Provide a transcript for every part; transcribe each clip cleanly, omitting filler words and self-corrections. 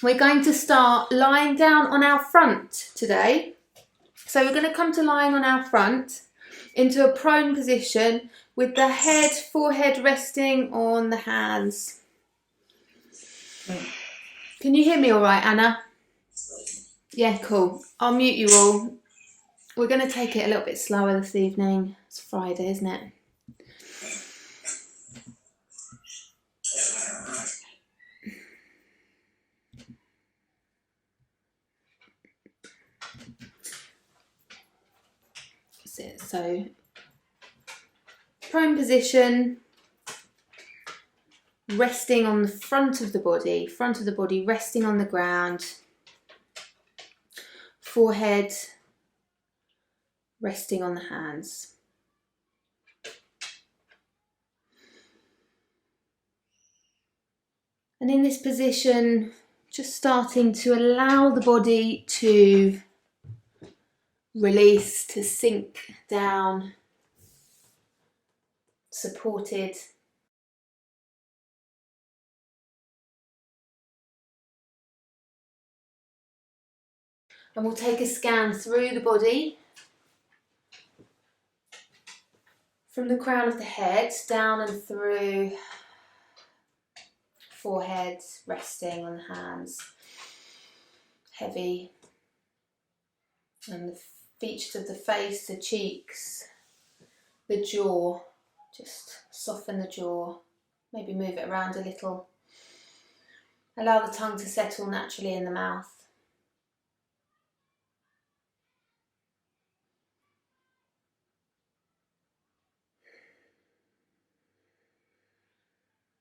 we're going to start lying down on our front today. So we're going to come to lying on our front into a prone position with the forehead resting on the hands. Can you hear me all right, Anna? Yeah, cool. I'll mute you all. We're going to take it a little bit slower this evening. It's Friday, isn't it? That's it. So, prone position, resting on the front of the body resting on the ground, forehead resting on the hands. And in this position, just starting to allow the body to release, to sink down, supported. And we'll take a scan through the body, from the crown of the head down and through, forehead resting on the hands, heavy, and the features of the face, the cheeks, the jaw, just soften the jaw, maybe move it around a little. Allow the tongue to settle naturally in the mouth.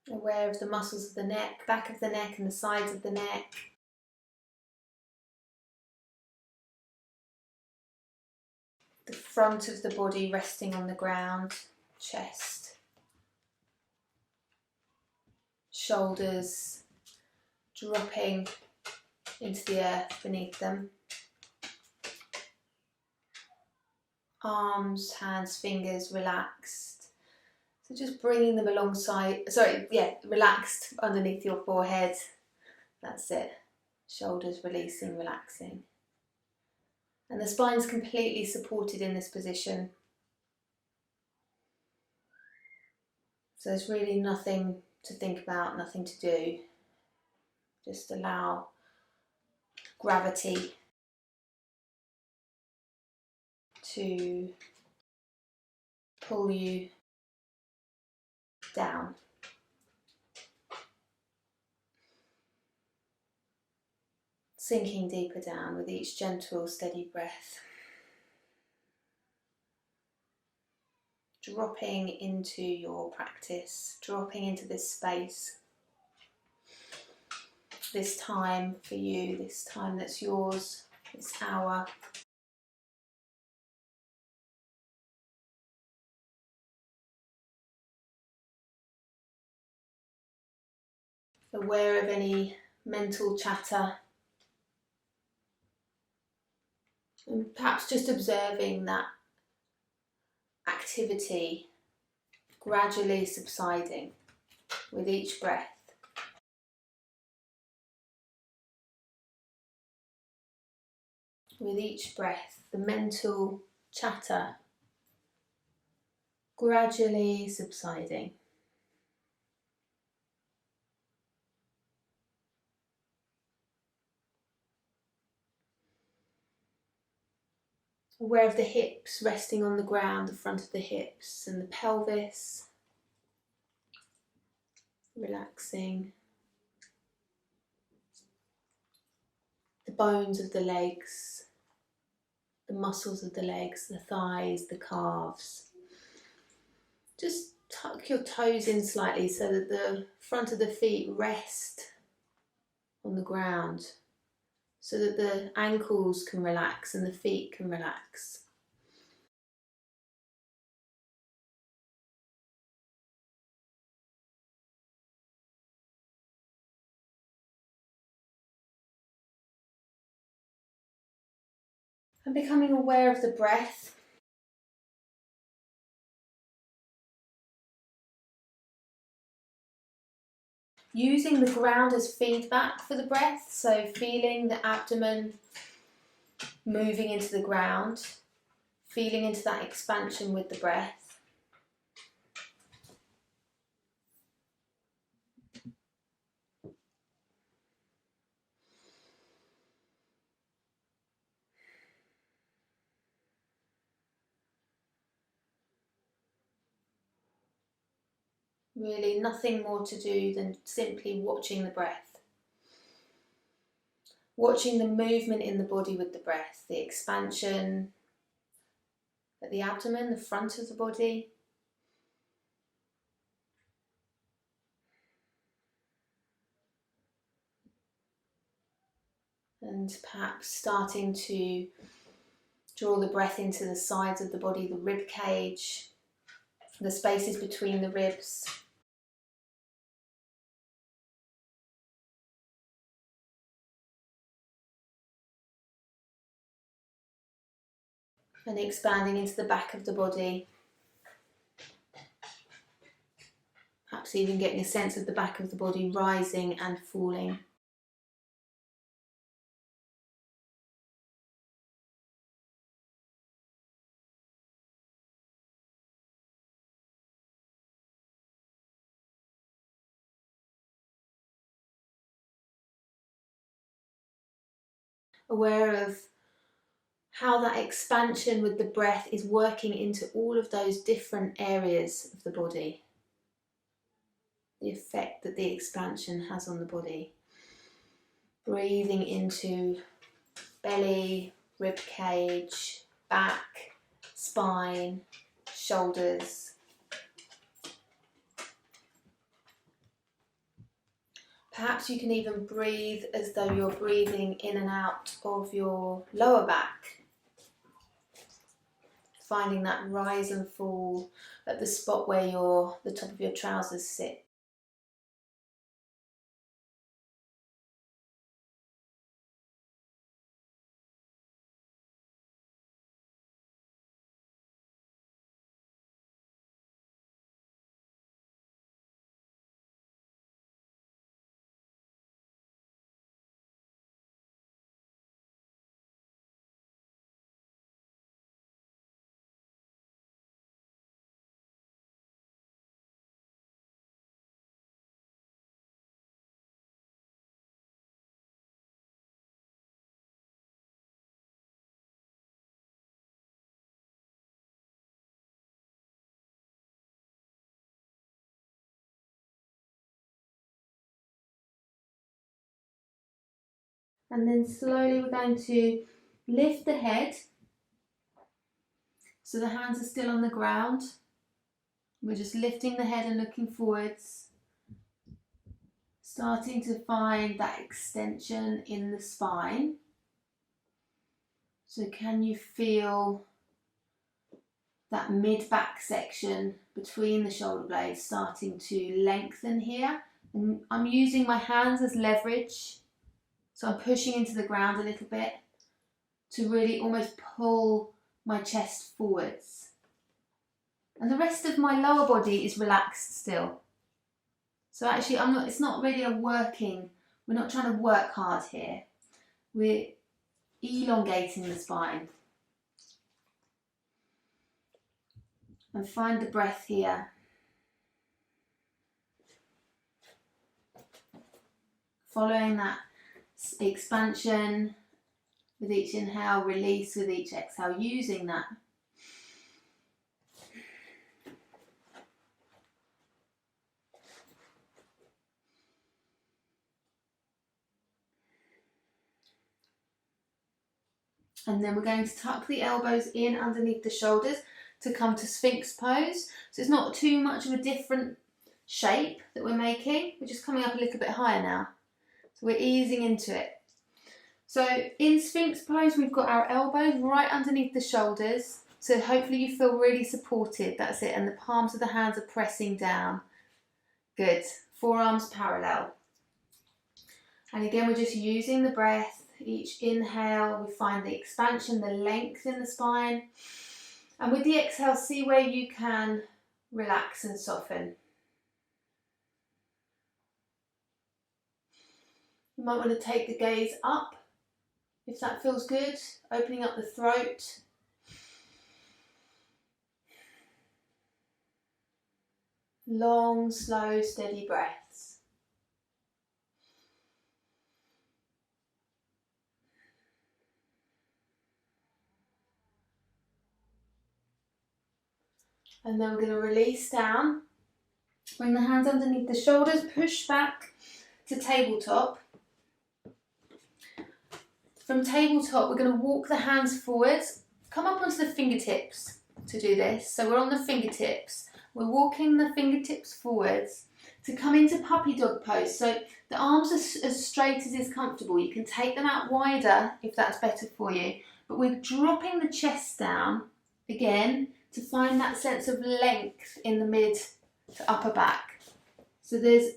Aware of the muscles of the neck, back of the neck and the sides of the neck. The front of the body resting on the ground, chest, shoulders dropping into the earth beneath them. Arms, hands, fingers relaxed. So just bringing them relaxed underneath your forehead. That's it. Shoulders releasing, relaxing. And the spine's completely supported in this position. So there's really nothing to think about, nothing to do. Just allow gravity to pull you down. Sinking deeper down with each gentle, steady breath. Dropping into your practice, dropping into this space, this time for you, this time that's yours, this hour. Aware of any mental chatter, and perhaps just observing that activity gradually subsiding with each breath. With each breath, the mental chatter gradually subsiding. Aware of the hips resting on the ground, the front of the hips and the pelvis. Relaxing. The bones of the legs, the muscles of the legs, the thighs, the calves. Just tuck your toes in slightly so that the front of the feet rest on the ground, so that the ankles can relax and the feet can relax. And becoming aware of the breath. using the ground as feedback for the breath, so feeling the abdomen moving into the ground, feeling into that expansion with the breath. Really nothing more to do than simply watching the breath. Watching the movement in the body with the breath, the expansion at the abdomen, the front of the body. And perhaps starting to draw the breath into the sides of the body, the rib cage, the spaces between the ribs. And expanding into the back of the body. Perhaps even getting a sense of the back of the body rising and falling. Aware of how that expansion with the breath is working into all of those different areas of the body. The effect that the expansion has on the body. Breathing into belly, rib cage, back, spine, shoulders. Perhaps you can even breathe as though you're breathing in and out of your lower back. Finding that rise and fall at the spot where the top of your trousers sit. And then slowly we're going to lift the head. So the hands are still on the ground. We're just lifting the head and looking forwards. Starting to find that extension in the spine. So can you feel that mid-back section between the shoulder blades starting to lengthen here? And I'm using my hands as leverage. So I'm pushing into the ground a little bit to really almost pull my chest forwards. And the rest of my lower body is relaxed still. So actually it's not really we're not trying to work hard here. We're elongating the spine. And find the breath here. Following that expansion with each inhale, release with each exhale, using that. And then we're going to tuck the elbows in underneath the shoulders to come to Sphinx pose. So it's not too much of a different shape that we're making. We're just coming up a little bit higher now. So we're easing into it. So in Sphinx pose, we've got our elbows right underneath the shoulders. So hopefully you feel really supported. That's it. And the palms of the hands are pressing down. Good. Forearms parallel. And again, we're just using the breath. Each inhale, we find the expansion, the length in the spine. And with the exhale, see where you can relax and soften. You might want to take the gaze up if that feels good, opening up the throat. Long, slow, steady breaths. And then we're going to release down. Bring the hands underneath the shoulders, push back to tabletop. From tabletop, we're going to walk the hands forwards, come up onto the fingertips to do this. So we're on the fingertips. We're walking the fingertips forwards to come into puppy dog pose. So the arms are as straight as is comfortable. You can take them out wider if that's better for you. But we're dropping the chest down again to find that sense of length in the mid to upper back. So there's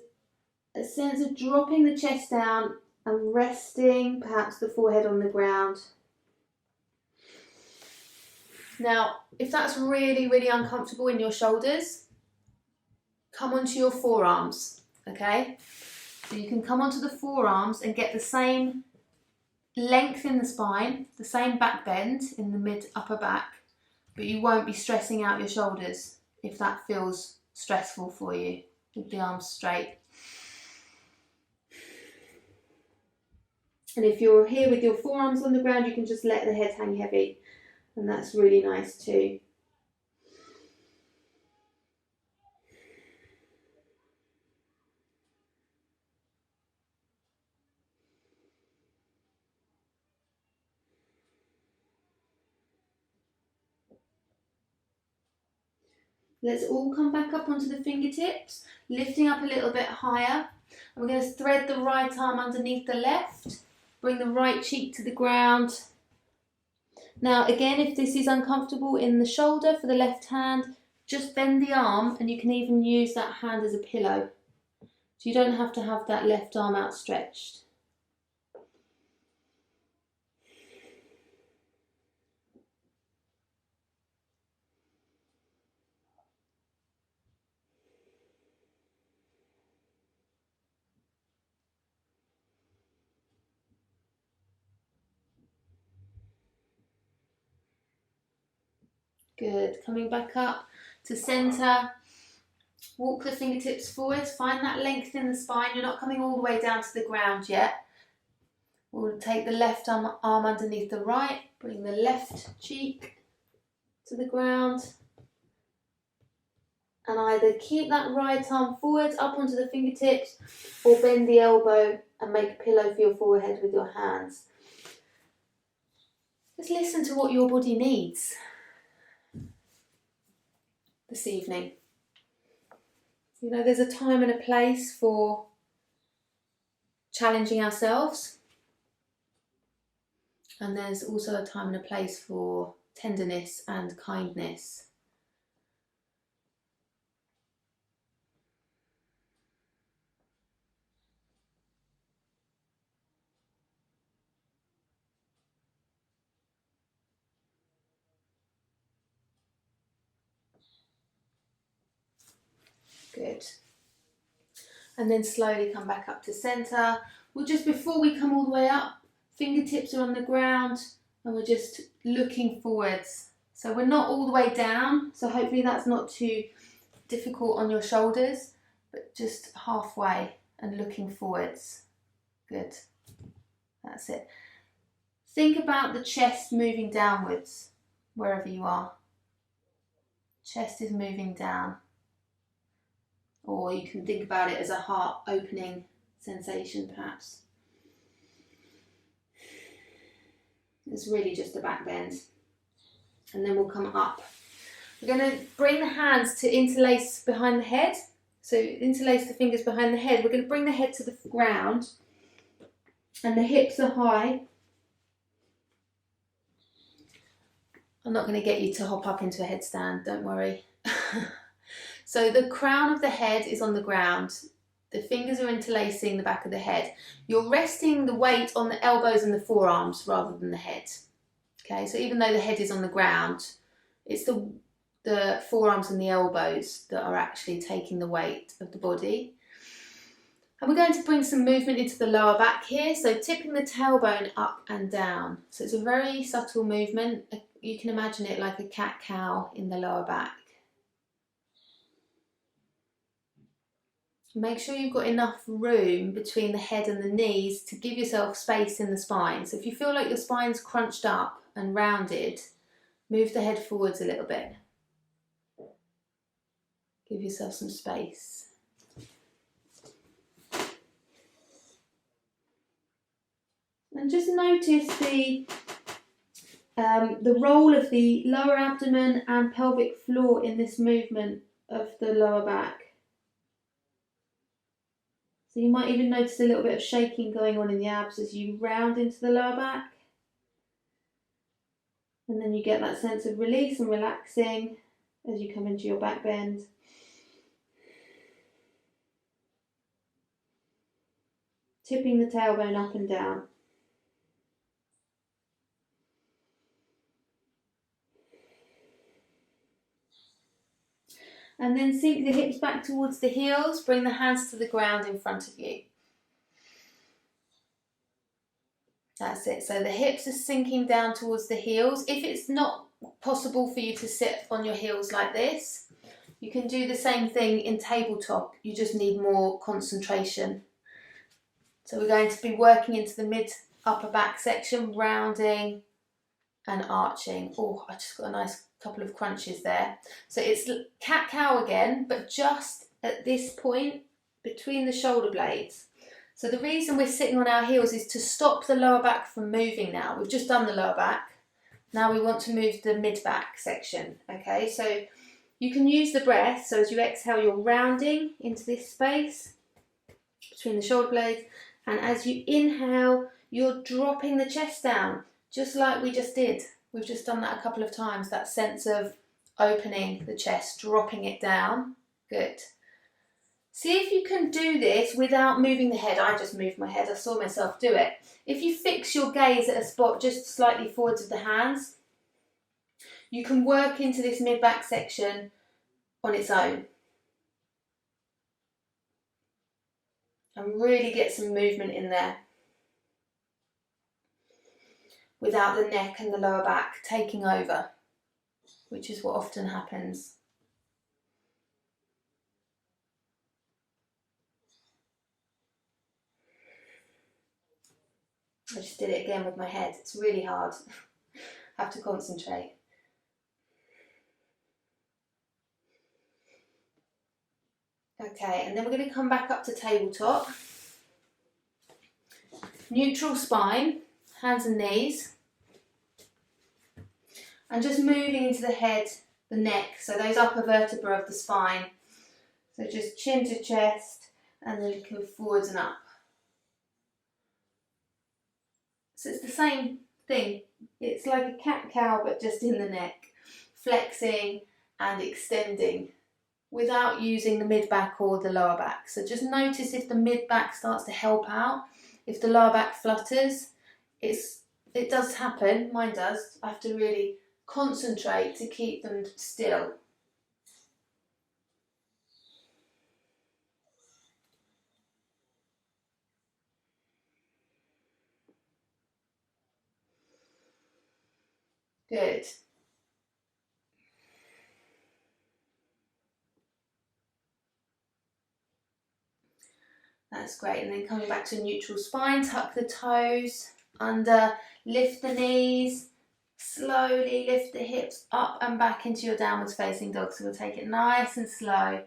a sense of dropping the chest down and resting perhaps the forehead on the ground. Now, if that's really, really uncomfortable in your shoulders, come onto your forearms, okay? So you can come onto the forearms and get the same length in the spine, the same back bend in the mid-upper back, but you won't be stressing out your shoulders if that feels stressful for you with the arms straight. And if you're here with your forearms on the ground, you can just let the head hang heavy, and that's really nice too. Let's all come back up onto the fingertips, lifting up a little bit higher. And we're going to thread the right arm underneath the left, bring the right cheek to the ground. Now again, if this is uncomfortable in the shoulder for the left hand, just bend the arm, and you can even use that hand as a pillow. So you don't have to have that left arm outstretched. Good. Coming back up to centre. Walk the fingertips forwards. Find that length in the spine. You're not coming all the way down to the ground yet. We'll take the left arm underneath the right. Bring the left cheek to the ground. And either keep that right arm forwards up onto the fingertips, or bend the elbow and make a pillow for your forehead with your hands. Just listen to what your body needs this evening. You know, there's a time and a place for challenging ourselves, and there's also a time and a place for tenderness and kindness. Good. And then slowly come back up to centre. Well, just before we come all the way up, fingertips are on the ground and we're just looking forwards. So we're not all the way down, so hopefully that's not too difficult on your shoulders, but just halfway and looking forwards. Good. That's it. Think about the chest moving downwards wherever you are. Chest is moving down. Or you can think about it as a heart opening sensation perhaps. It's really just a back bend. And then we'll come up. We're going to bring the hands to interlace behind the head. So interlace the fingers behind the head. We're going to bring the head to the ground. And the hips are high. I'm not going to get you to hop up into a headstand, don't worry. So the crown of the head is on the ground. The fingers are interlacing the back of the head. You're resting the weight on the elbows and the forearms rather than the head. Okay, so even though the head is on the ground, it's the forearms and the elbows that are actually taking the weight of the body. And we're going to bring some movement into the lower back here, so tipping the tailbone up and down. So it's a very subtle movement. You can imagine it like a cat-cow in the lower back. Make sure you've got enough room between the head and the knees to give yourself space in the spine. So if you feel like your spine's crunched up and rounded, move the head forwards a little bit. Give yourself some space. And just notice the role of the lower abdomen and pelvic floor in this movement of the lower back. So you might even notice a little bit of shaking going on in the abs as you round into the lower back. And then you get that sense of release and relaxing as you come into your back bend. Tipping the tailbone up and down. And then sink the hips back towards the heels, bring the hands to the ground in front of you. That's it, so the hips are sinking down towards the heels. If it's not possible for you to sit on your heels like this, you can do the same thing in tabletop, you just need more concentration. So we're going to be working into the mid upper back section, rounding and arching. Oh, I just got a nice couple of crunches there. So it's cat-cow again, but just at this point between the shoulder blades. So the reason we're sitting on our heels is to stop the lower back from moving now. We've just done the lower back. Now we want to move the mid-back section, okay? So you can use the breath. So as you exhale, you're rounding into this space between the shoulder blades. And as you inhale, you're dropping the chest down, just like we just did. We've just done that a couple of times, that sense of opening the chest, dropping it down. Good. See if you can do this without moving the head. I just moved my head, I saw myself do it. If you fix your gaze at a spot just slightly forwards of the hands, you can work into this mid-back section on its own. And really get some movement in there without the neck and the lower back taking over, which is what often happens. I just did it again with my head. It's really hard. I have to concentrate. Okay, and then we're going to come back up to tabletop. Neutral spine, hands and knees. And just moving into the head, the neck, so those upper vertebrae of the spine. So just chin to chest and then looking forwards and up. So it's the same thing. It's like a cat-cow but just in the neck. Flexing and extending without using the mid-back or the lower back. So just notice if the mid-back starts to help out. If the lower back flutters, it does happen, mine does. I have to really concentrate to keep them still. Good. That's great. And then coming back to neutral spine, tuck the toes under, lift the knees, slowly lift the hips up and back into your downwards facing dog. So we'll take it nice and slow.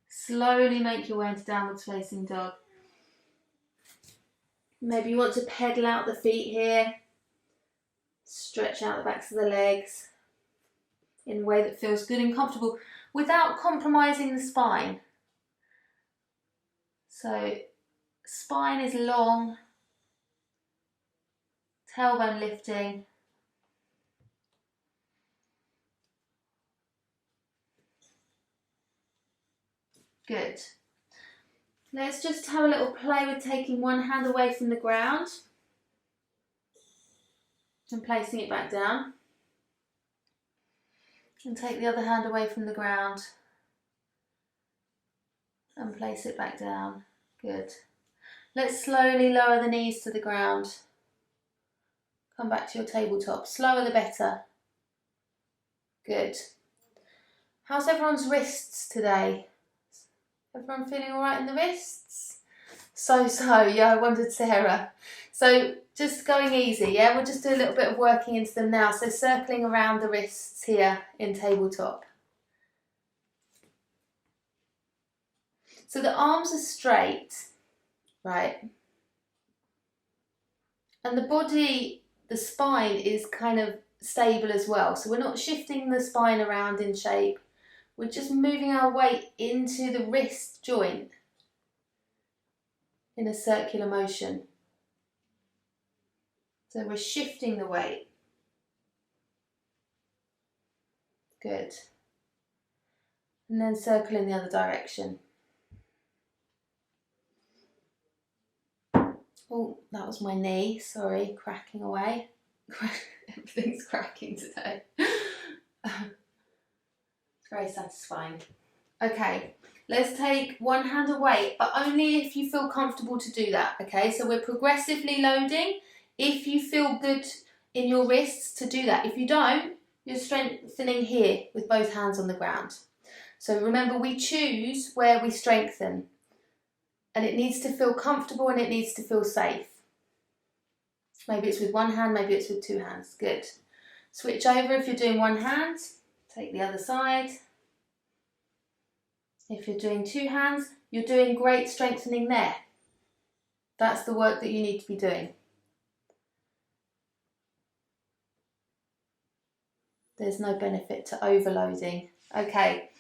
Slowly make your way into downwards facing dog. Maybe you want to pedal out the feet here. Stretch out the backs of the legs in a way that feels good and comfortable without compromising the spine. So spine is long, tailbone lifting. Good. Let's just have a little play with taking one hand away from the ground and placing it back down. And take the other hand away from the ground and place it back down. Good. Let's slowly lower the knees to the ground. Come back to your tabletop. Slower the better. Good. How's everyone's wrists today? Everyone feeling all right in the wrists? So, yeah, I wondered, Sarah. So just going easy, yeah? We'll just do a little bit of working into them now. So circling around the wrists here in tabletop. So the arms are straight, right? And the body, the spine is kind of stable as well. So we're not shifting the spine around in shape. We're just moving our weight into the wrist joint in a circular motion. So we're shifting the weight. Good. And then circle in the other direction. Oh, that was my knee, sorry, cracking away. Everything's cracking today. It's very satisfying. Okay, let's take one hand away, but only if you feel comfortable to do that, okay? So we're progressively loading. If you feel good in your wrists to do that. If you don't, you're strengthening here with both hands on the ground. So remember, we choose where we strengthen. And it needs to feel comfortable and it needs to feel safe. Maybe it's with one hand, maybe it's with two hands. Good. Switch over if you're doing one hand. Take the other side. If you're doing two hands, you're doing great strengthening there. That's the work that you need to be doing. There's no benefit to overloading. Okay.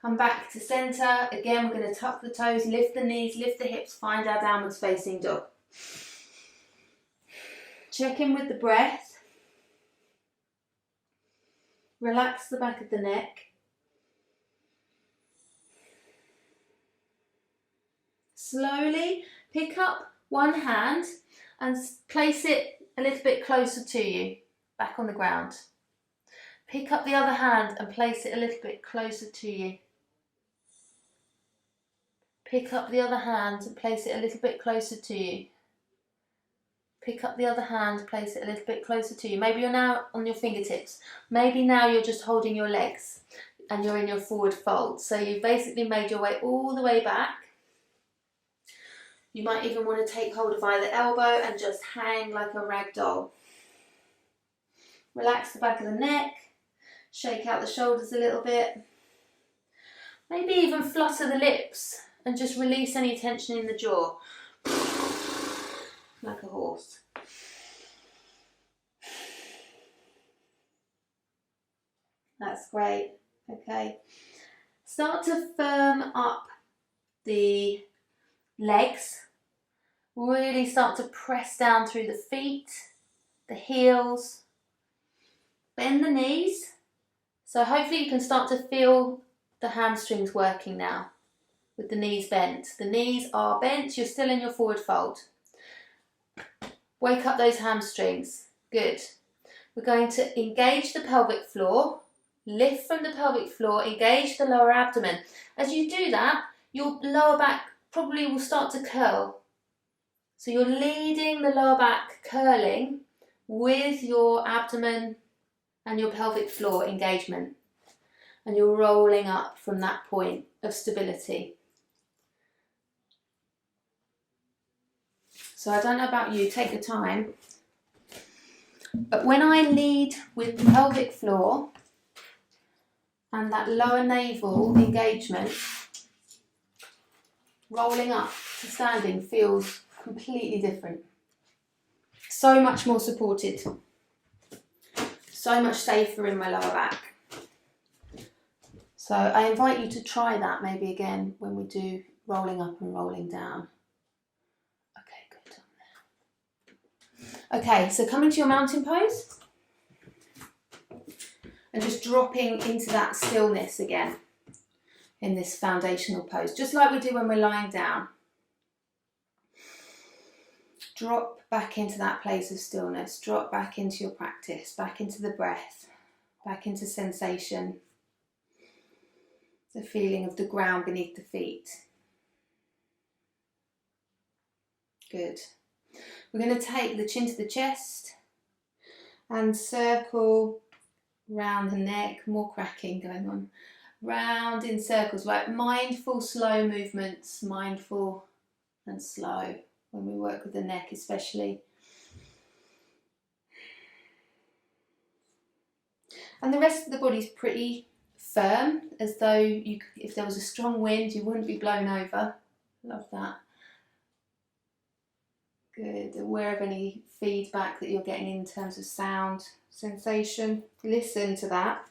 Come back to centre. Again, we're going to tuck the toes, lift the knees, lift the hips, find our downwards facing dog. Check in with the breath. Relax the back of the neck. Slowly pick up one hand and place it a little bit closer to you, back on the ground. Pick up the other hand and place it a little bit closer to you. Pick up the other hand and place it a little bit closer to you. Pick up the other hand, place it a little bit closer to you. Maybe you're now on your fingertips. Maybe now you're just holding your legs and you're in your forward fold. So you've basically made your way all the way back. You might even want to take hold of either elbow and just hang like a rag doll. Relax the back of the neck. Shake out the shoulders a little bit. Maybe even flutter the lips and just release any tension in the jaw. Like a horse. That's great. Okay. Start to firm up the legs. Really start to press down through the feet, the heels. Bend the knees. So hopefully you can start to feel the hamstrings working now with the knees bent. The knees are bent, you're still in your forward fold. Wake up those hamstrings. Good. We're going to engage the pelvic floor, lift from the pelvic floor, engage the lower abdomen. As you do that, your lower back probably will start to curl. So you're leading the lower back curling with your abdomen and your pelvic floor engagement. And you're rolling up from that point of stability. So I don't know about you, take your time. But when I lead with the pelvic floor and that lower navel engagement, rolling up to standing feels completely different. So much more supported. So much safer in my lower back. So I invite you to try that maybe again when we do rolling up and rolling down. Okay, good. Okay, so coming to your mountain pose and just dropping into that stillness again in this foundational pose, just like we do when we're lying down. Drop back into that place of stillness, drop back into your practice, back into the breath, back into sensation, the feeling of the ground beneath the feet. Good. We're going to take the chin to the chest and circle round the neck, more cracking going on. Round in circles, like mindful, slow movements, mindful and slow when we work with the neck especially. And the rest of the body's pretty firm, as though if there was a strong wind, you wouldn't be blown over. Love that. Good. Aware of any feedback that you're getting in terms of sound, sensation. Listen to that.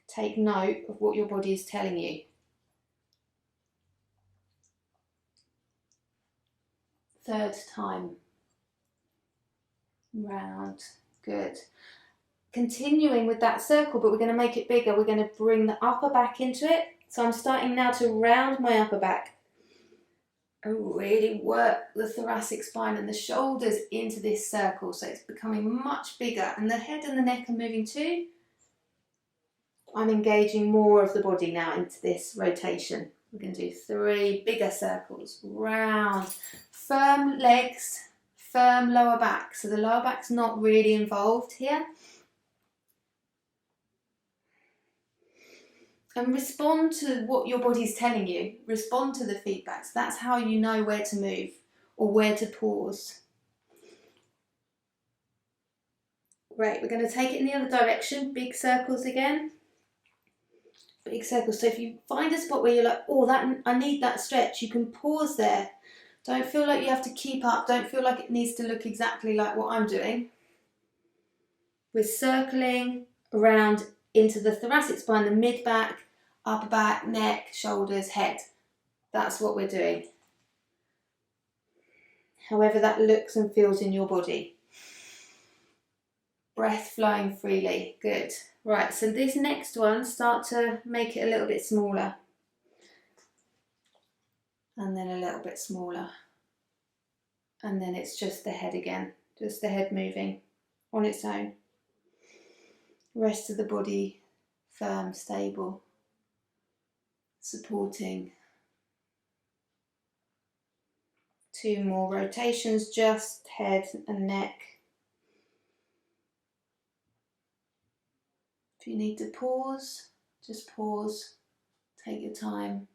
Take note of what your body is telling you. Third time. Round. Good. Continuing with that circle, but we're going to make it bigger. We're going to bring the upper back into it. So I'm starting now to round my upper back and really work the thoracic spine and the shoulders into this circle. So it's becoming much bigger, and the head and the neck are moving too. I'm engaging more of the body now into this rotation. We're going to do 3 bigger circles. Round. Firm legs, firm lower back. So the lower back's not really involved here. And respond to what your body's telling you. Respond to the feedbacks. That's how you know where to move or where to pause. Great, we're going to take it in the other direction. Big circles again. Big circles. So if you find a spot where you're like, oh, I need that stretch, you can pause there. Don't feel like you have to keep up. Don't feel like it needs to look exactly like what I'm doing. We're circling around into the thoracic spine, the mid-back, upper back, neck, shoulders, head. That's what we're doing. However that looks and feels in your body. Breath flowing freely. Good. Right, so this next one, start to make it a little bit smaller. And then a little bit smaller. And then it's just the head again. Just the head moving on its own. Rest of the body firm, stable, supporting. 2 more rotations, just head and neck. If you need to pause, just pause, take your time.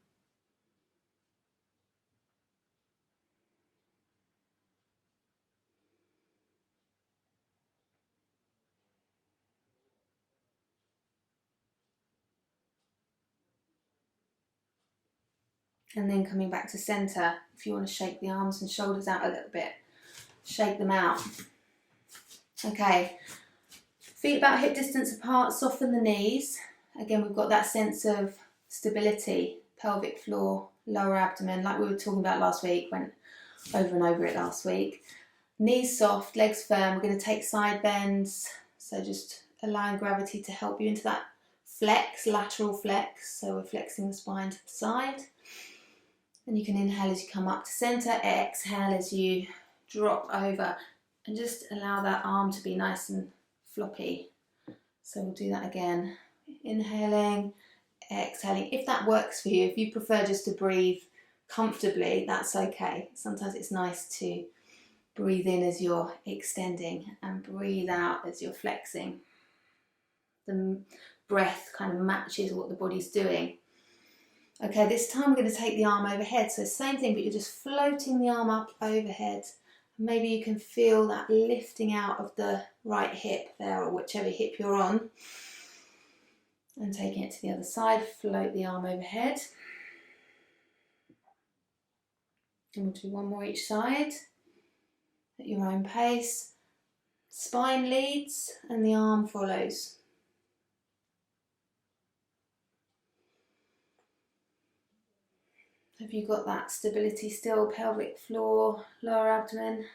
And then coming back to centre, if you want to shake the arms and shoulders out a little bit, shake them out. Okay, feet about hip distance apart, soften the knees. Again, we've got that sense of stability, pelvic floor, lower abdomen, like we were talking about last week, went over and over it last week. Knees soft, legs firm. We're going to take side bends, so just allowing gravity to help you into that flex, lateral flex, so we're flexing the spine to the side. And you can inhale as you come up to centre, exhale as you drop over, and just allow that arm to be nice and floppy. So we'll do that again. Inhaling, exhaling. If that works for you, if you prefer just to breathe comfortably, that's okay. Sometimes it's nice to breathe in as you're extending and breathe out as you're flexing. The breath kind of matches what the body's doing. Okay, this time we're going to take the arm overhead. So same thing, but you're just floating the arm up overhead. Maybe you can feel that lifting out of the right hip there, or whichever hip you're on. And taking it to the other side, float the arm overhead. And we'll do 1 more each side at your own pace. Spine leads and the arm follows. Have you got that stability still? Pelvic floor, lower abdomen.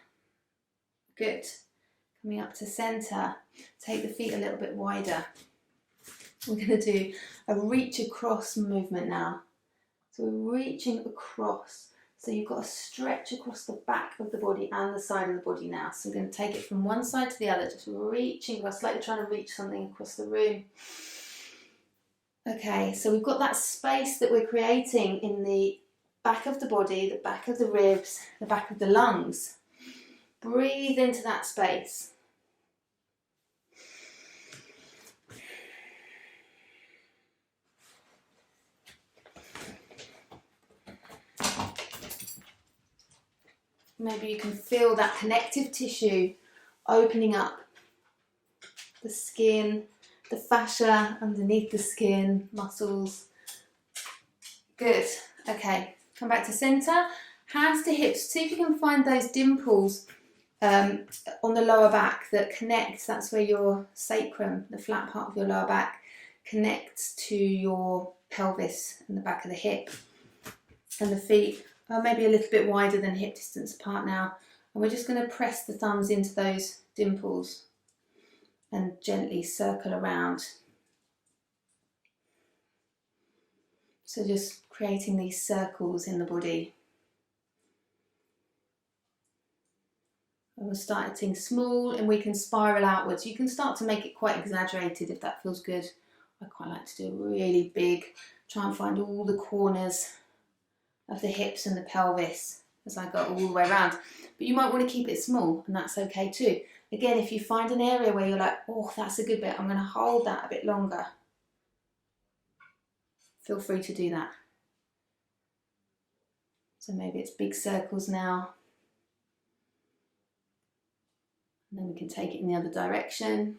Good. Coming up to centre. Take the feet a little bit wider. We're going to do a reach across movement now. So we're reaching across. So you've got to stretch across the back of the body and the side of the body now. So we're going to take it from one side to the other, just reaching across, like you're trying to reach something across the room. Okay, so we've got that space that we're creating in the back of the body, the back of the ribs, the back of the lungs. Breathe into that space. Maybe you can feel that connective tissue opening up. The skin, the fascia underneath the skin, muscles. Good. Okay, come back to center. Hands to hips. See if you can find those dimples on the lower back that connect. That's where your sacrum, the flat part of your lower back, connects to your pelvis and the back of the hip. And the feet are maybe a little bit wider than hip distance apart now. And we're just going to press the thumbs into those dimples and gently circle around. So just creating these circles in the body. And we're starting small and we can spiral outwards. You can start to make it quite exaggerated if that feels good. I quite like to do really big, try and find all the corners of the hips and the pelvis as I go all the way around. But you might want to keep it small, and that's okay too. Again, if you find an area where you're like, oh, that's a good bit, I'm going to hold that a bit longer, feel free to do that. So maybe it's big circles now. And then we can take it in the other direction.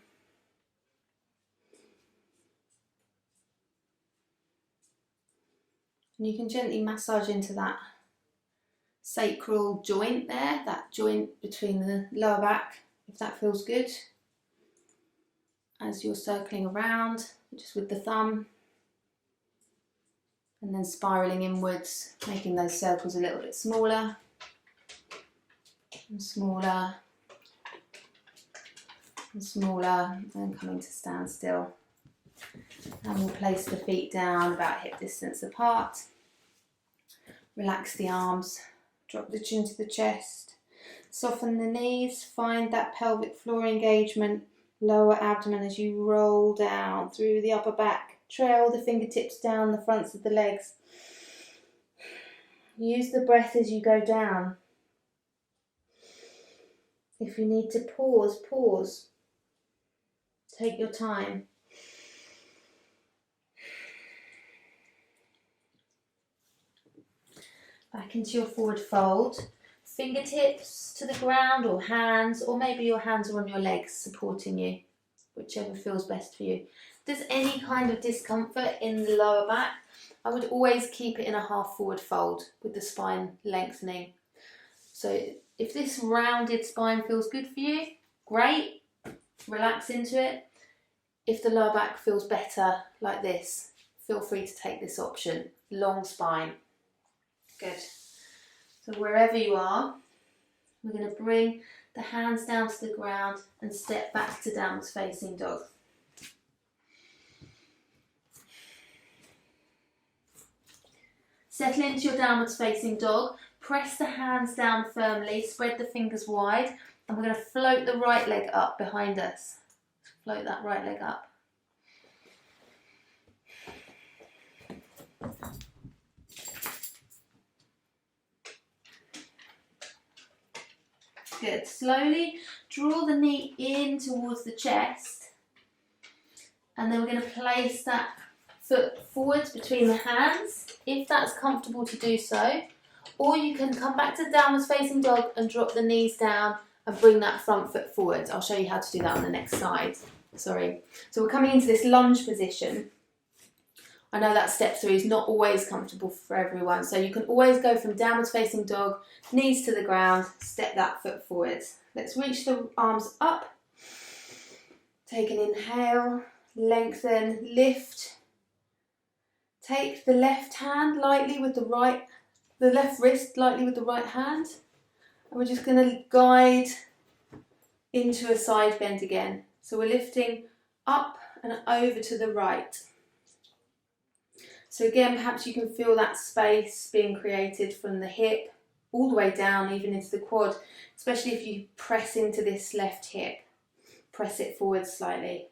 And you can gently massage into that sacral joint there, that joint between the lower back, if that feels good. As you're circling around, just with the thumb. And then spiraling inwards, making those circles a little bit smaller. And smaller. And smaller, and coming to standstill. And we'll place the feet down about hip distance apart. Relax the arms, drop the chin to the chest. Soften the knees, find that pelvic floor engagement, lower abdomen as you roll down through the upper back. Trail the fingertips down the fronts of the legs. Use the breath as you go down. If you need to pause, pause. Take your time. Back into your forward fold. Fingertips to the ground or hands, or maybe your hands are on your legs supporting you, whichever feels best for you. If there's any kind of discomfort in the lower back, I would always keep it in a half forward fold with the spine lengthening. So if this rounded spine feels good for you, great, relax into it. If the lower back feels better like this, feel free to take this option, long spine. Good. So wherever you are, we're going to bring the hands down to the ground and step back to downwards facing dog. Settle into your downwards facing dog. Press the hands down firmly, spread the fingers wide, and we're going to float the right leg up behind us. Float that right leg up. Good. Slowly draw the knee in towards the chest, and then we're going to place that foot forwards between the hands, if that's comfortable to do so. Or you can come back to downwards facing dog and drop the knees down and bring that front foot forwards. I'll show you how to do that on the next slide. Sorry. So we're coming into this lunge position. I know that step 3 is not always comfortable for everyone, so you can always go from downwards facing dog, knees to the ground, step that foot forwards. Let's reach the arms up. Take an inhale, lengthen, lift. Take the left hand lightly with the left wrist lightly with the right hand. And we're just going to guide into a side bend again. So we're lifting up and over to the right. So again, perhaps you can feel that space being created from the hip all the way down, even into the quad, especially if you press into this left hip. Press it forward slightly.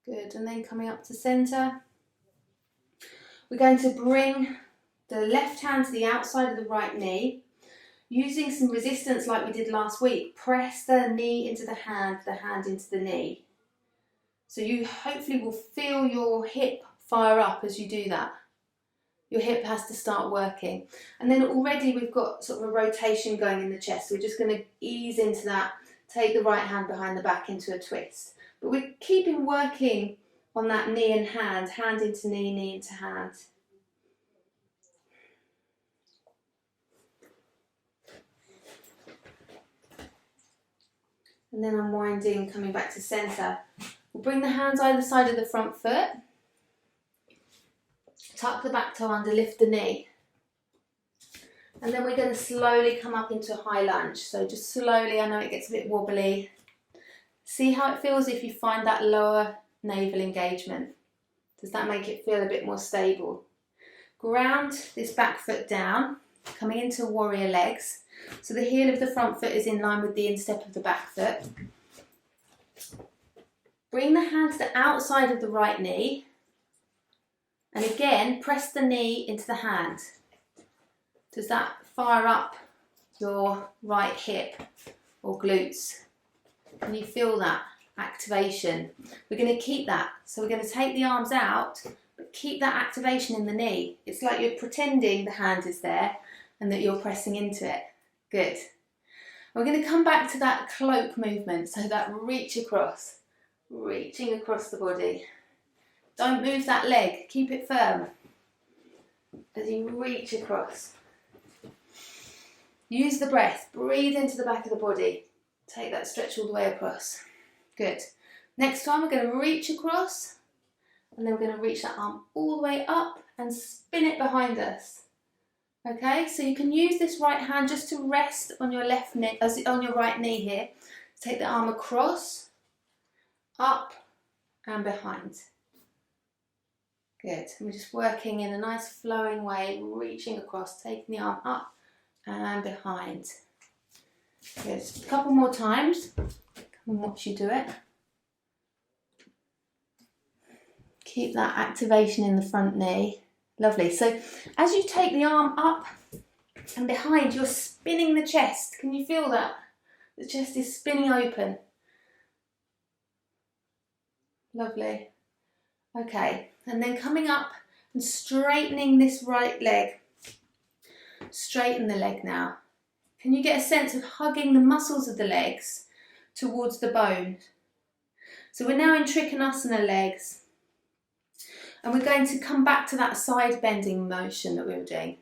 Good, and then coming up to centre. We're going to bring the left hand to the outside of the right knee. Using some resistance like we did last week, press the knee into the hand into the knee. So you hopefully will feel your hip fire up as you do that. Your hip has to start working. And then already we've got sort of a rotation going in the chest. So we're just going to ease into that, take the right hand behind the back into a twist. But we're keeping working on that knee and hand into knee, knee into hand. And then unwinding, coming back to centre. We'll bring the hands either side of the front foot. Tuck the back toe under, lift the knee. And then we're going to slowly come up into a high lunge. So just slowly, I know it gets a bit wobbly. See how it feels if you find that lower navel engagement. Does that make it feel a bit more stable? Ground this back foot down, coming into warrior legs. So the heel of the front foot is in line with the instep of the back foot. Bring the hand to the outside of the right knee. And again, press the knee into the hand. Does that fire up your right hip or glutes? Can you feel that activation? We're going to keep that. So we're going to take the arms out, but keep that activation in the knee. It's like you're pretending the hand is there and that you're pressing into it. Good. We're going to come back to that cloak movement, so that reach across, reaching across the body. Don't move that leg, keep it firm as you reach across. Use the breath, breathe into the back of the body. Take that stretch all the way across. Good. Next time we're going to reach across, and then we're going to reach that arm all the way up and spin it behind us. Okay, so you can use this right hand just to rest on your left knee, on your right knee here. Take the arm across, up and behind. Good. We're just working in a nice flowing way, reaching across, taking the arm up and behind. Good. A couple more times. Come and watch you do it. Keep that activation in the front knee. Lovely. So as you take the arm up and behind, you're spinning the chest. Can you feel that? The chest is spinning open. Lovely. Okay, and then coming up and straightening this right leg. Straighten the leg now. Can you get a sense of hugging the muscles of the legs towards the bone? So we're now in Trikonasana legs. And we're going to come back to that side bending motion that we were doing.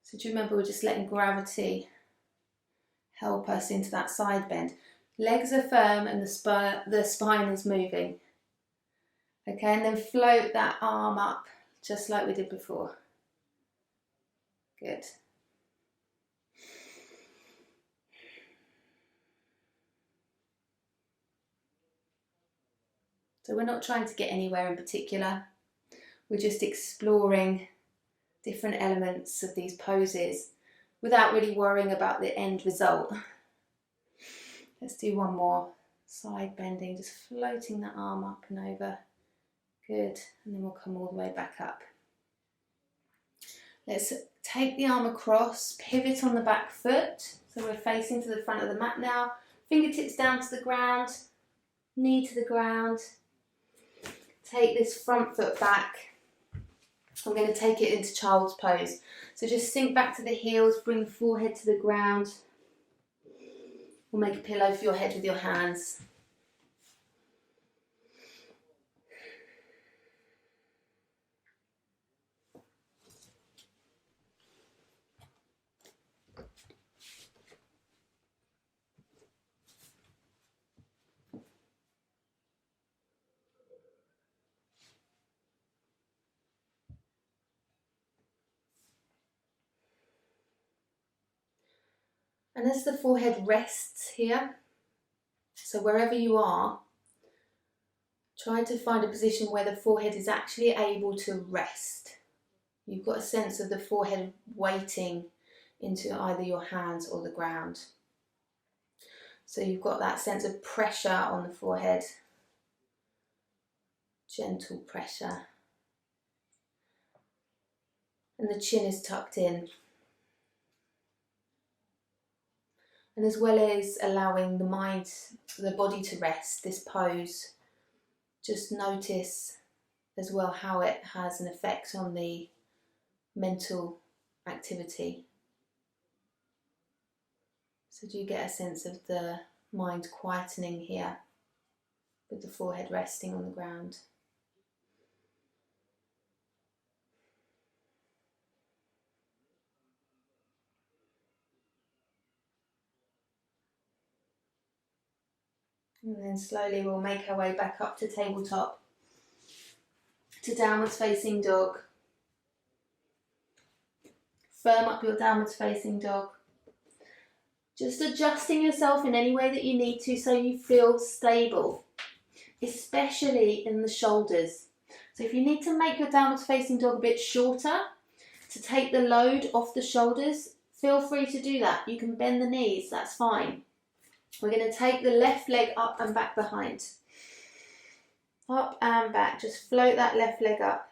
So do you remember we're just letting gravity help us into that side bend. Legs are firm and the spine is moving. Okay, and then float that arm up just like we did before. Good. So we're not trying to get anywhere in particular. We're just exploring different elements of these poses without really worrying about the end result. Let's do one more. Side bending, just floating that arm up and over. Good, and then we'll come all the way back up. Let's take the arm across, pivot on the back foot. So we're facing to the front of the mat now. Fingertips down to the ground, knee to the ground. Take this front foot back. I'm going to take it into child's pose. So just sink back to the heels, bring the forehead to the ground. We'll make a pillow for your head with your hands. And as the forehead rests here, so wherever you are, try to find a position where the forehead is actually able to rest. You've got a sense of the forehead weighting into either your hands or the ground. So you've got that sense of pressure on the forehead. gentle pressure. And the chin is tucked in. And as well as allowing the mind, the body to rest, this pose, just notice as well how it has an effect on the mental activity. So do you get a sense of the mind quietening here with the forehead resting on the ground? And then slowly we'll make our way back up to tabletop, to downwards facing dog. Firm up your downwards facing dog. Just adjusting yourself in any way that you need to so you feel stable, especially in the shoulders. So if you need to make your downwards facing dog a bit shorter to take the load off the shoulders, feel free to do that. You can bend the knees, that's fine. We're going to take the left leg up and back behind. Up and back, just float that left leg up.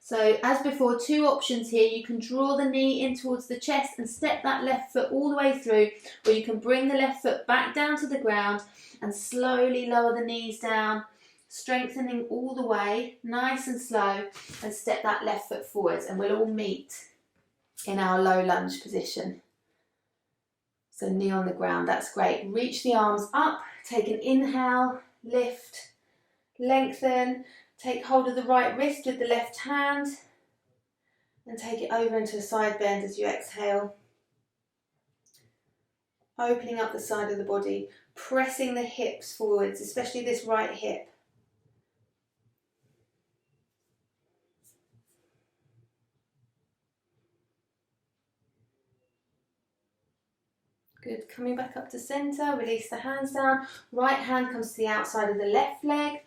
So as before, two options here. You can draw the knee in towards the chest and step that left foot all the way through, or you can bring the left foot back down to the ground and slowly lower the knees down, strengthening all the way, nice and slow, and step that left foot forwards, and we'll all meet in our low lunge position. So knee on the ground, that's great. Reach the arms up, take an inhale, lift, lengthen, take hold of the right wrist with the left hand and take it over into a side bend as you exhale. Opening up the side of the body, pressing the hips forwards, especially this right hip. Good, coming back up to centre, release the hands down. Right hand comes to the outside of the left leg.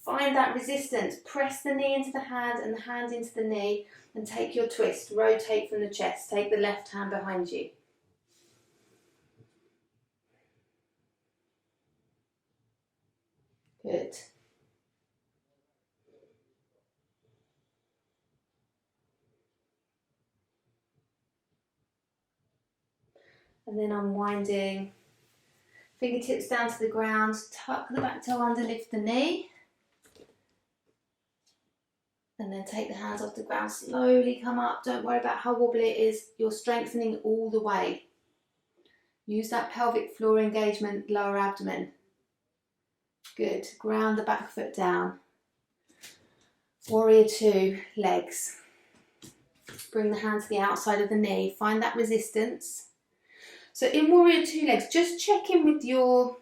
Find that resistance. Press the knee into the hand and the hand into the knee and take your twist. Rotate from the chest. Take the left hand behind you. Good. And then unwinding. Fingertips down to the ground. Tuck the back toe under, lift the knee. And then take the hands off the ground, slowly come up. Don't worry about how wobbly it is. You're strengthening all the way. Use that pelvic floor engagement, lower abdomen. Good, ground the back foot down. Warrior two, legs. Bring the hand to the outside of the knee. Find that resistance. So in warrior two legs, just check in with your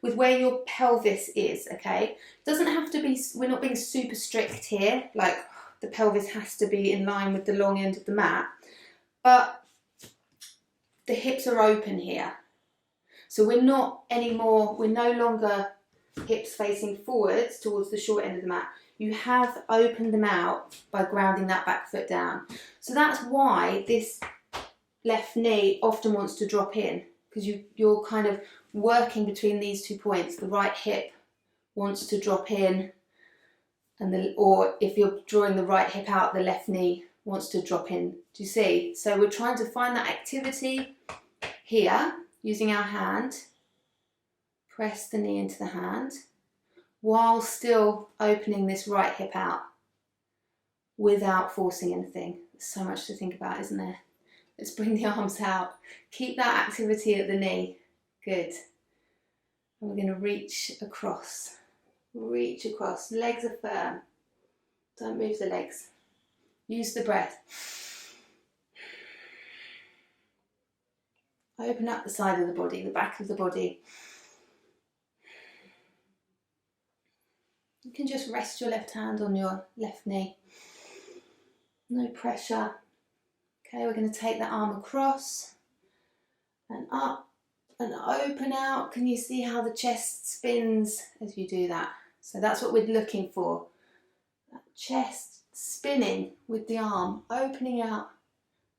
with where your pelvis is, okay? Doesn't have to be, we're not being super strict here, like the pelvis has to be in line with the long end of the mat, but the hips are open here. So we're no longer hips facing forwards towards the short end of the mat. You have opened them out by grounding that back foot down. So that's why this left knee often wants to drop in, because you're kind of working between these 2 points. The right hip wants to drop in, or if you're drawing the right hip out, the left knee wants to drop in. Do you see? So we're trying to find that activity here, using our hand. Press the knee into the hand, while still opening this right hip out, without forcing anything. There's so much to think about, isn't there? Let's bring the arms out. Keep that activity at the knee. Good. And we're going to reach across. Reach across. Legs are firm. Don't move the legs. Use the breath. Open up the side of the body, the back of the body. You can just rest your left hand on your left knee. No pressure. Okay, we're going to take that arm across and up and open out. Can you see how the chest spins as you do that? So that's what we're looking for. That chest spinning with the arm, opening out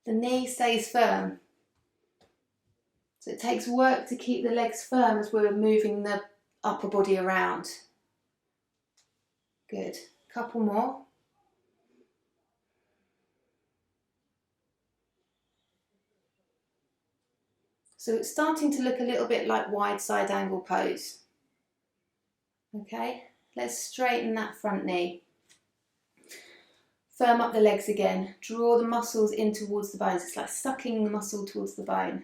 The knee stays firm. So it takes work to keep the legs firm as we're moving the upper body around. Good. Couple more. So it's starting to look a little bit like wide side angle pose. Okay, let's straighten that front knee. Firm up the legs again. Draw the muscles in towards the bones. It's like sucking the muscle towards the bone.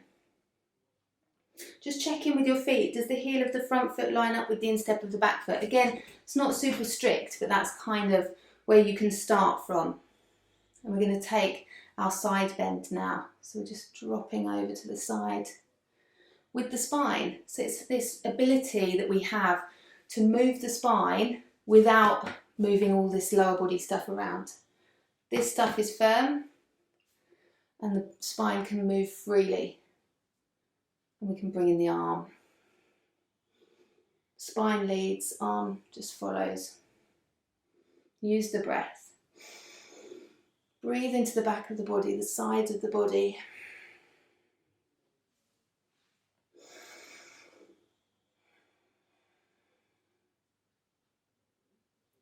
Just check in with your feet. Does the heel of the front foot line up with the instep of the back foot? Again, it's not super strict, but that's kind of where you can start from. And we're going to take our side bend now. So we're just dropping over to the side with the spine. So it's this ability that we have to move the spine without moving all this lower body stuff around. This stuff is firm and the spine can move freely. And we can bring in the arm. Spine leads, arm just follows. Use the breath. Breathe into the back of the body, the sides of the body.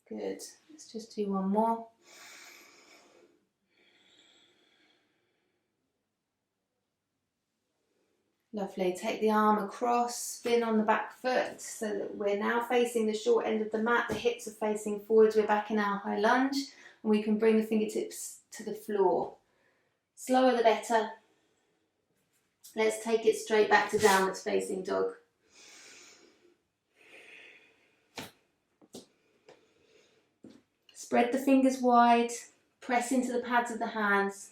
Good. Let's just do one more. Lovely. Take the arm across, spin on the back foot so that we're now facing the short end of the mat. The hips are facing forwards. We're back in our high lunge and we can bring the fingertips to the floor. Slower the better. Let's take it straight back to downwards facing dog. Spread the fingers wide, press into the pads of the hands.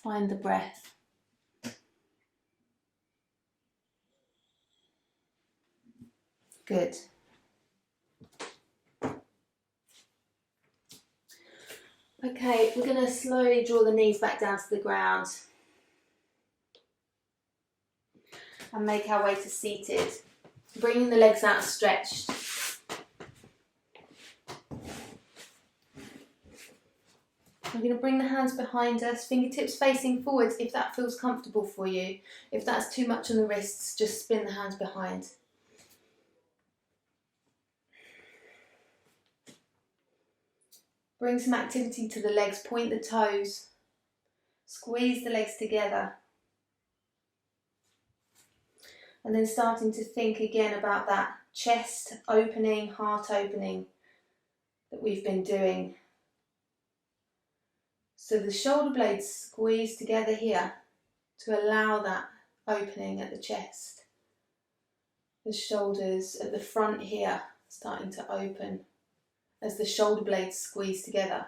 Find the breath. Good. Okay, we're going to slowly draw the knees back down to the ground and make our way to seated. Bringing the legs out stretched. We're going to bring the hands behind us, fingertips facing forwards if that feels comfortable for you. If that's too much on the wrists, just spin the hands behind. Bring some activity to the legs, point the toes, squeeze the legs together. And then starting to think again about that chest opening, heart opening that we've been doing. So the shoulder blades squeeze together here to allow that opening at the chest. The shoulders at the front here starting to open as the shoulder blades squeeze together.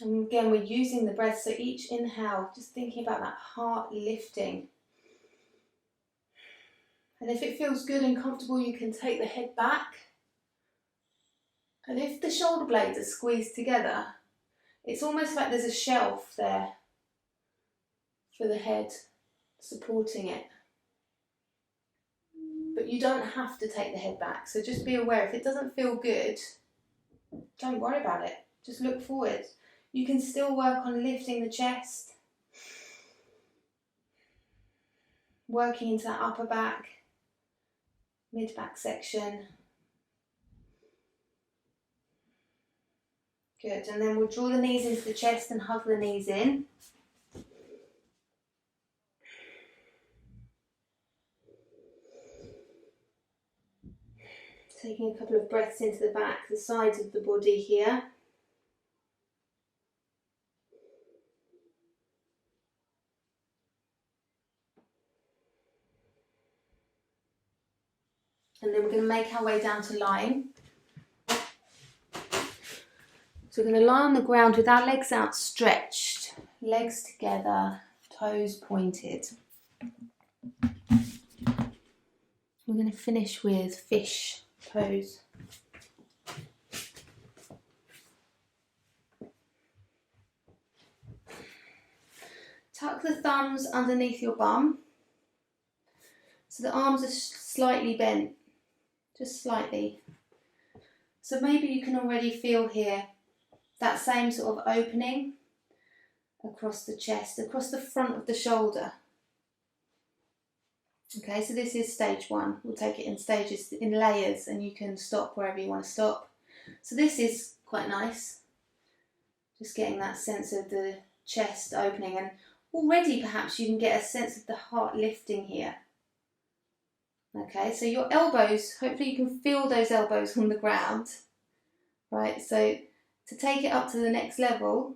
And again, we're using the breath, so each inhale, just thinking about that heart lifting. And if it feels good and comfortable, you can take the head back. And if the shoulder blades are squeezed together, it's almost like there's a shelf there for the head supporting it. But you don't have to take the head back, so just be aware if it doesn't feel good, don't worry about it, just look forward. You can still work on lifting the chest, working into that upper back, mid-back section. Good, and then we'll draw the knees into the chest and hug the knees in. Taking a couple of breaths into the back, the sides of the body here. And then we're going to make our way down to lying. So we're going to lie on the ground with our legs outstretched, legs together, toes pointed. We're going to finish with fish pose. tuck the thumbs underneath your bum. So the arms are slightly bent, just slightly. So maybe you can already feel here that same sort of opening across the chest, across the front of the shoulder. Okay, so this is stage one. We'll take it in stages, in layers, and you can stop wherever you want to stop. So this is quite nice. Just getting that sense of the chest opening, and already perhaps you can get a sense of the heart lifting here. Okay, so your elbows, hopefully you can feel those elbows on the ground. Right, so to take it up to the next level,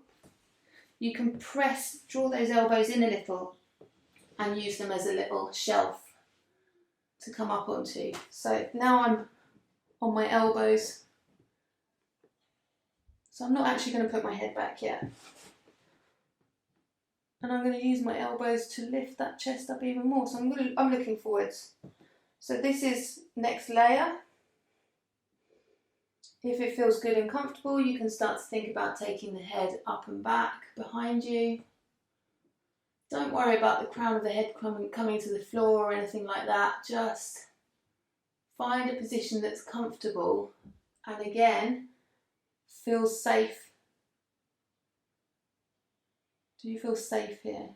you can draw those elbows in a little and use them as a little shelf to come up onto. So now I'm on my elbows. So I'm not actually going to put my head back yet. And I'm going to use my elbows to lift that chest up even more. So I'm looking forwards. So this is next layer. If it feels good and comfortable, you can start to think about taking the head up and back behind you. Don't worry about the crown of the head coming to the floor or anything like that. Just find a position that's comfortable and again, feels safe. Do you feel safe here?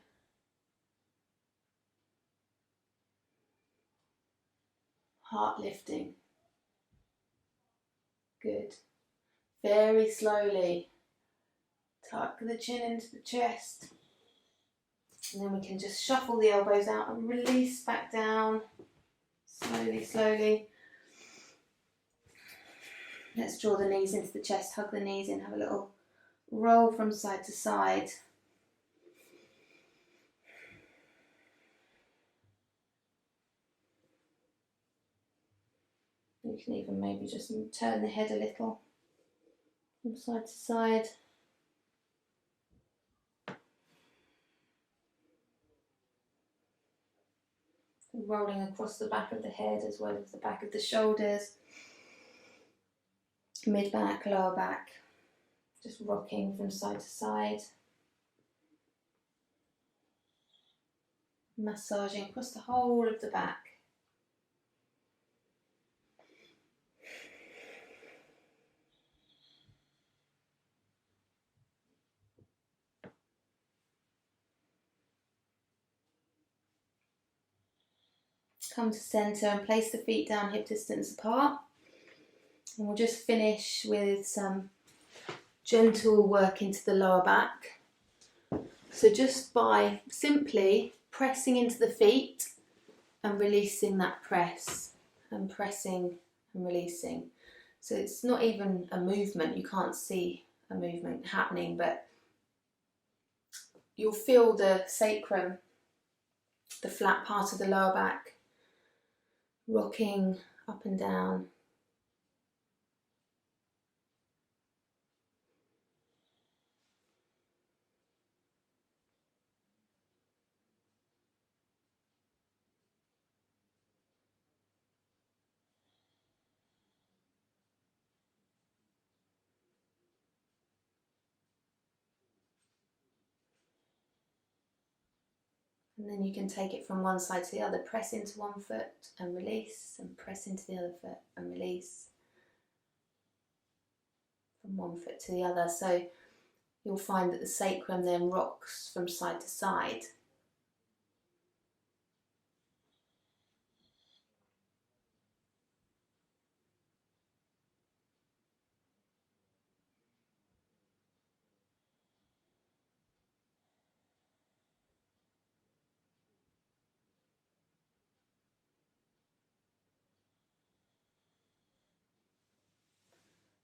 Heart lifting. Good. Very slowly tuck the chin into the chest. And then we can just shuffle the elbows out and release back down. Slowly, slowly. Let's draw the knees into the chest, hug the knees in, have a little roll from side to side. You can even maybe just turn the head a little from side to side. Rolling across the back of the head as well as the back of the shoulders, mid back, lower back, just rocking from side to side, massaging across the whole of the back. Come to centre and place the feet down hip distance apart. And we'll just finish with some gentle work into the lower back. So just by simply pressing into the feet and releasing that press, and pressing and releasing. So it's not even a movement, you can't see a movement happening, but you'll feel the sacrum, the flat part of the lower back, rocking up and down. And then you can take it from one side to the other. Press into one foot and release, and press into the other foot and release. From one foot to the other. So you'll find that the sacrum then rocks from side to side.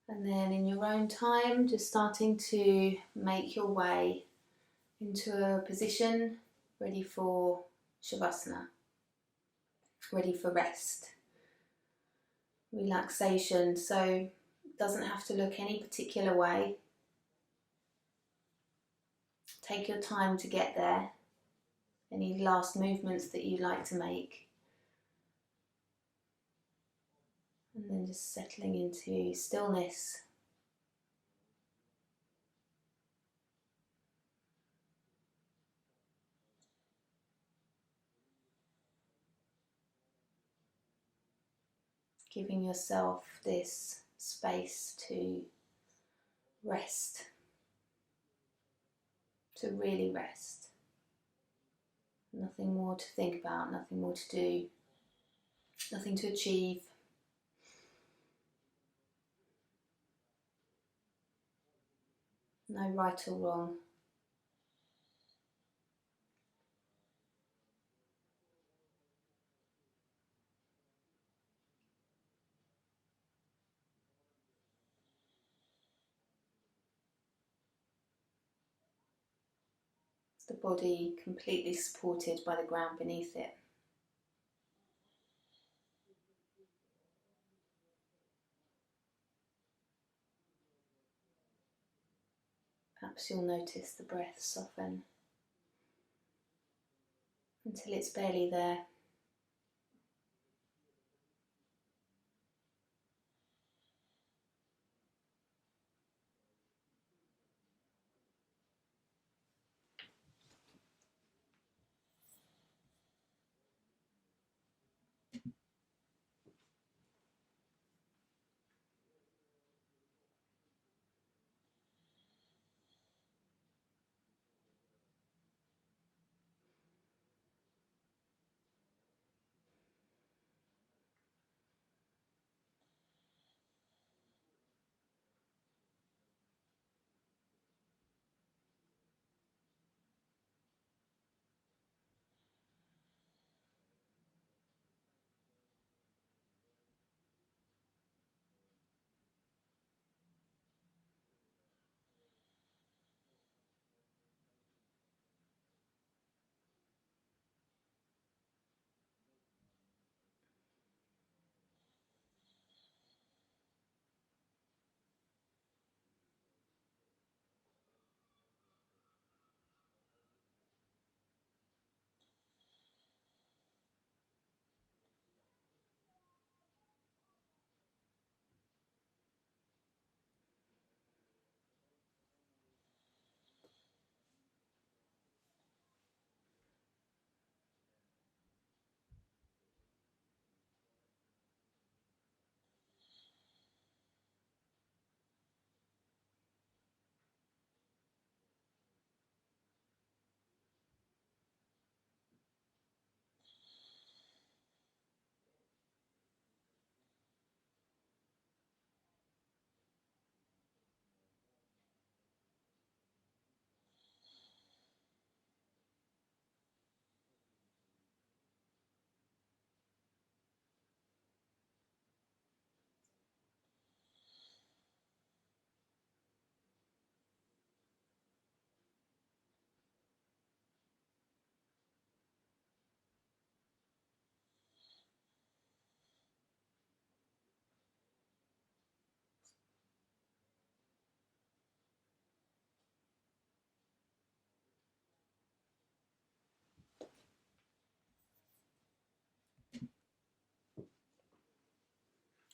And then in your own time, just starting to make your way into a position ready for Shavasana, ready for rest, relaxation. So it doesn't have to look any particular way. Take your time to get there. Any last movements that you'd like to make. And then just settling into stillness. giving yourself this space to rest, to really rest. Nothing more to think about, nothing more to do, nothing to achieve. No right or wrong. It's the body completely supported by the ground beneath it. Perhaps you'll notice the breath soften until it's barely there.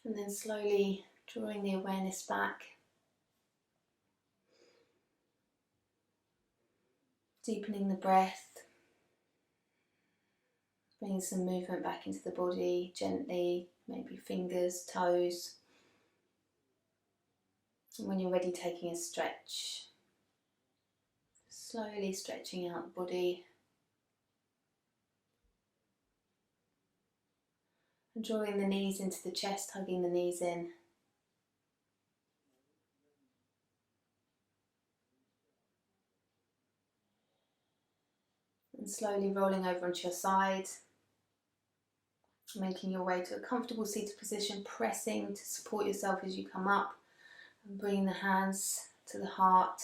And then slowly drawing the awareness back, deepening the breath, bringing some movement back into the body gently, maybe fingers, toes. And when you're ready, taking a stretch, slowly stretching out the body and drawing the knees into the chest, hugging the knees in. And slowly rolling over onto your side, making your way to a comfortable seated position, pressing to support yourself as you come up, and bringing the hands to the heart,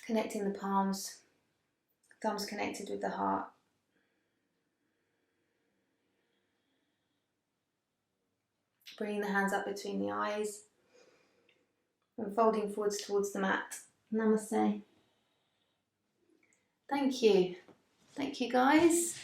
connecting the palms, thumbs connected with the heart. Bringing the hands up between the eyes and folding forwards towards the mat. Namaste. Thank you. Thank you, guys.